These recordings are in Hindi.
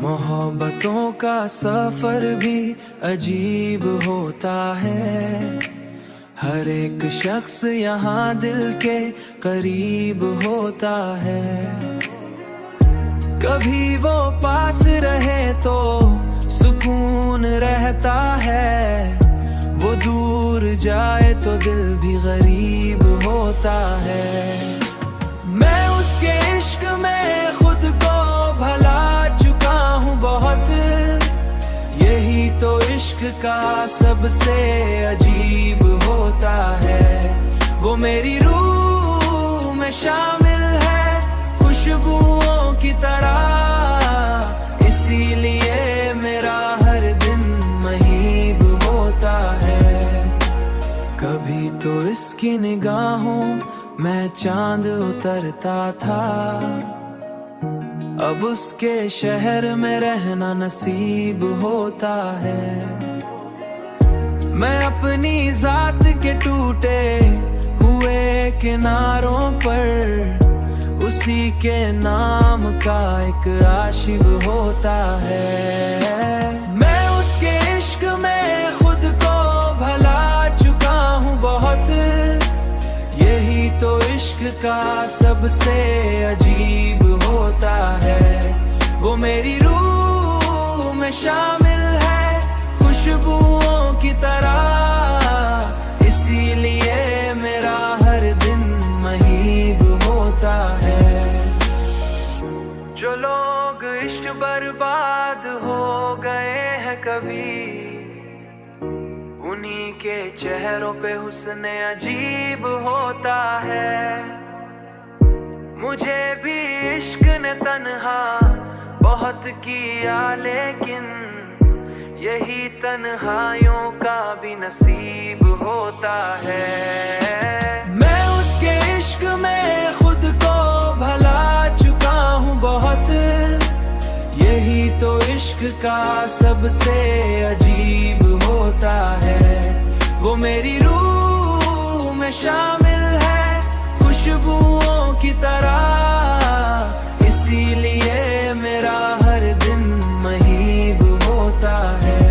मोहब्बतों का सफर भी अजीब होता है। हर एक शख्स यहाँ दिल के करीब होता है। कभी वो पास रहे तो सुकून रहता है, वो दूर जाए तो दिल भी गरीब होता है। मैं उसके इश्क में खुद को भला चुका हूँ बहुत, यही तो इश्क का सबसे अजीब होता है। वो मेरी रूह में शामिल है खुशबुओं की तरह, इसीलिए मेरा हर दिन महीब होता है। कभी तो इसकी निगाहों मैं चांद उतरता था, अब उसके शहर में रहना नसीब होता है। मैं अपनी जात के टूटे हुए किनारों पर उसी के नाम का एक आशिक होता है। मैं उसके इश्क में खुद को भला चुका हूँ बहुत, यही तो इश्क का सबसे अजीब होता है। वो मेरी रूह में शामिल है खुशबुओं की तरह, इसीलिए मेरा हर दिन महीब होता है। जो लोग इश्क बर्बाद हो गए हैं कभी, उन्हीं के चेहरों पे हुस्न अजीब होता है। मुझे भी इश्क ने तन्हा बहुत किया, लेकिन यही तन्हाइयों का भी नसीब होता है। मैं उसके इश्क में खुद को भला चुका हूँ बहुत, यही तो इश्क का सबसे अजीब होता है। वो मेरी रूह में शामिल है खुशबुओं की तरह, इसीलिए मेरा हर दिन महीब होता है।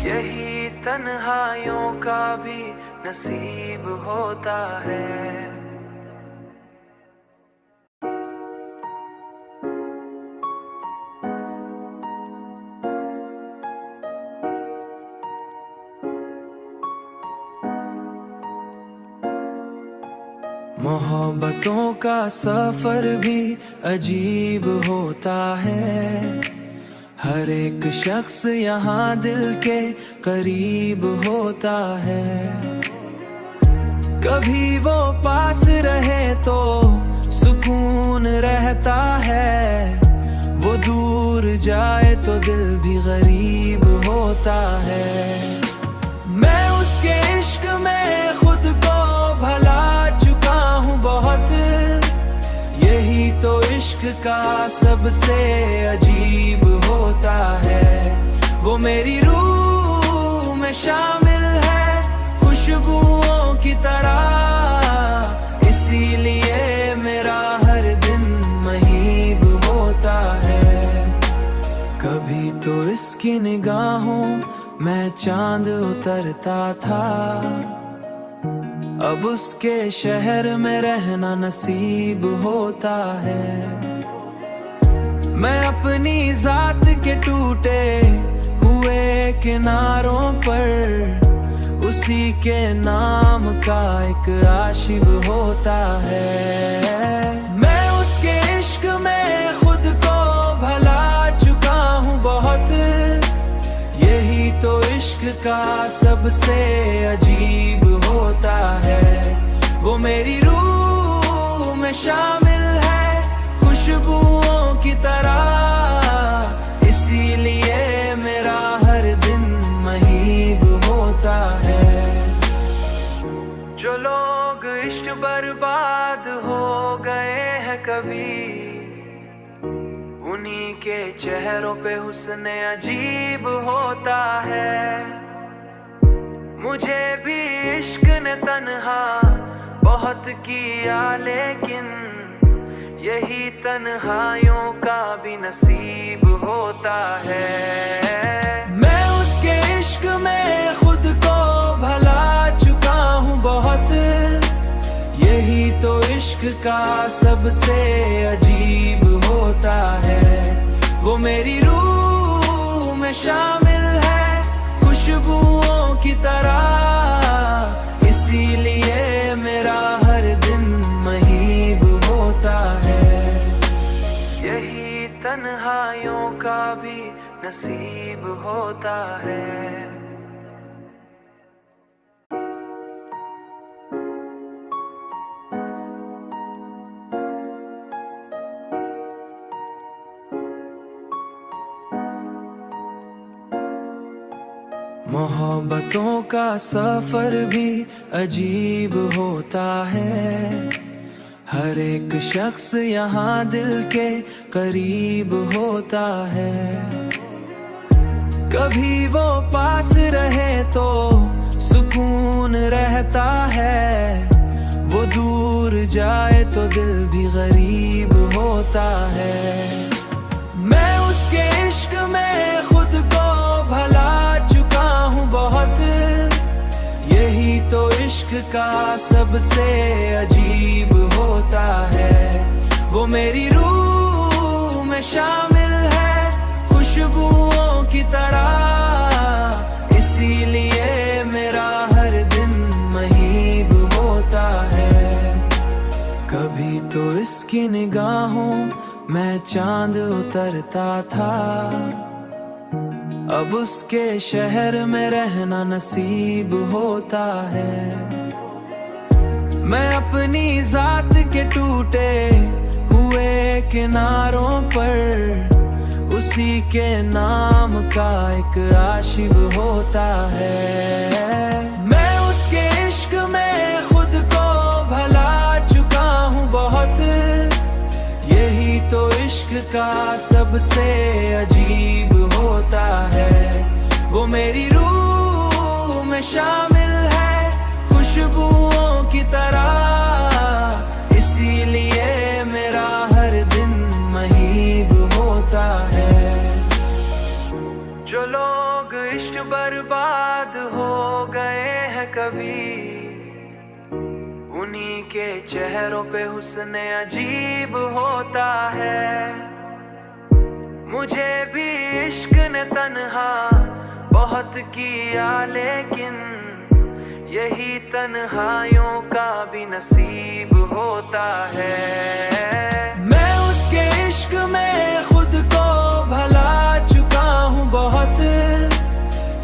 यही तन्हाइयों का भी नसीब होता है। मोहब्बतों का सफर भी अजीब होता है। हर एक शख्स यहाँ दिल के करीब होता है। कभी वो पास रहे तो सुकून रहता है, वो दूर जाए तो दिल भी गरीब होता है। मैं उसके इश्क में खुद को भला चुका हूँ बहुत, यही तो इश्क का सबसे अजीब होता है। वो मेरी रूह में शामिल है खुशबुओं की तरह, इसीलिए मेरा हर दिन महीब होता है। कभी तो इसकी निगाहों मैं चांद उतरता था, अब उसके शहर में रहना नसीब होता है। मैं अपनी जात के टूटे हुए किनारों पर उसी के नाम का एक आशिक होता है। मैं उसके इश्क में खुद को भला चुका हूँ बहुत, यही तो इश्क का सबसे अजीब होता है। वो मेरी रूह में शामिल है खुशबुओं की तरह, इसीलिए मेरा हर दिन महीब होता है। जो लोग इश्क बर्बाद हो गए हैं कभी, उन्हीं के चेहरों पे हुस्न अजीब होता है। मुझे भी इश्क ने तन्हा बहुत किया, लेकिन यही तन्हाइयों का भी नसीब होता है। मैं उसके इश्क में खुद को भुला चुका हूँ बहुत, यही तो इश्क का सबसे अजीब होता है। वो मेरी रूह में शामिल है खुशबुओं की तरह, इसीलिए मेरा हर दिन महीब होता है। यही तन्हाइयों का भी नसीब होता है। मोहब्बतों का सफर भी अजीब होता है, हर एक शख्स यहाँ दिल के करीब होता है। कभी वो पास रहे तो सुकून रहता है, वो दूर जाए तो दिल भी गरीब होता है। मैं उसके इश्क में खुद को भुला चुका हूँ बहुत, यही तो इश्क का सबसे अजीब होता है। वो मेरी रूह में शामिल है खुशबुओं की तरह, इसीलिए मेरा हर दिन महीब होता है। कभी तो इसकी निगाहों मैं चांद उतरता था, अब उसके शहर में रहना नसीब होता है। मैं अपनी जात के टूटे हुए किनारों पर उसी के नाम का एक आशिक होता है। मैं उसके इश्क में खुद को भुला चुका हूँ बहुत, यही तो इश्क का सबसे अजीब होता है। वो मेरी रूह में शामिल है खुशबुओं की तरह, इसीलिए मेरा हर दिन महीब होता है। जो लोग इश्क बर्बाद हो गए हैं कभी, उन्हीं के चेहरों पे हुस्न अजीब होता है। मुझे भी इश्क ने तन्हा बहुत किया, लेकिन यही तन्हाइयों का भी नसीब होता है। मैं उसके इश्क में खुद को भुला चुका हूँ बहुत,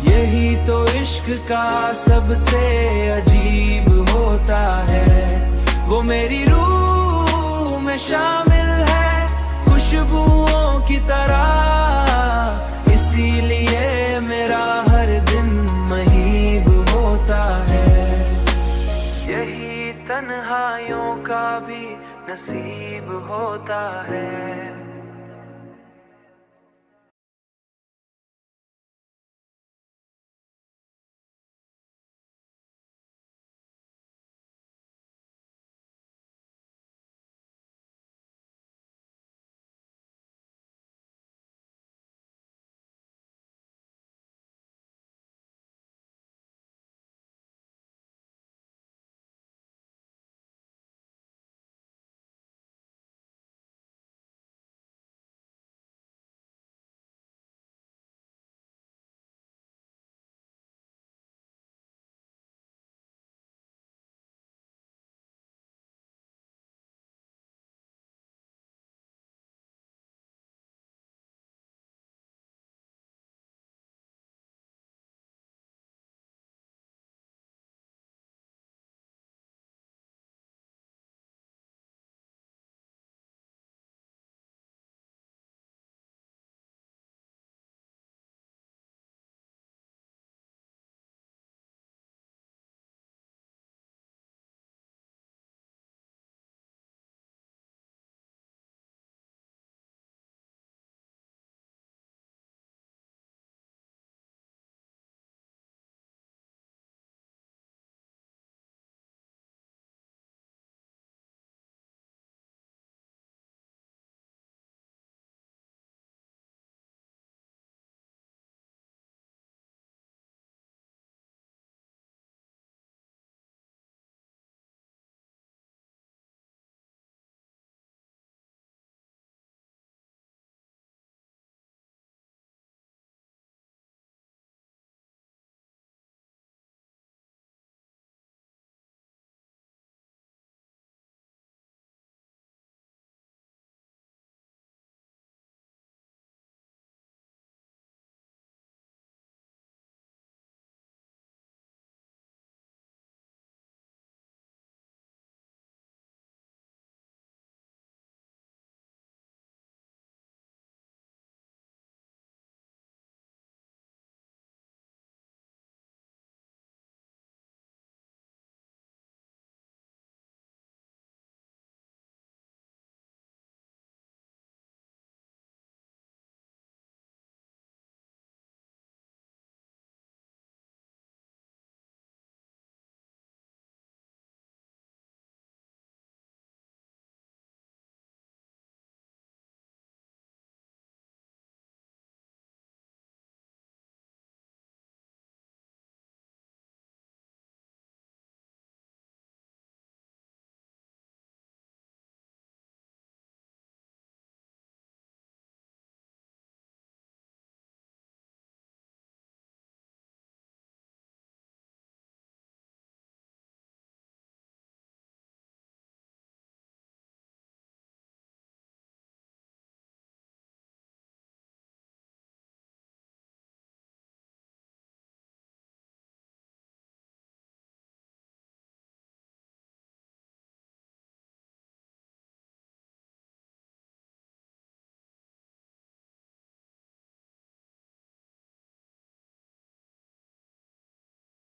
यही तो इश्क का सबसे अजीब होता है। वो मेरी रूह में शामिल है खुशबुओं की तरह, इसीलिए मेरा हर दिन महीब होता है। यही तन्हाइयों का भी नसीब होता है।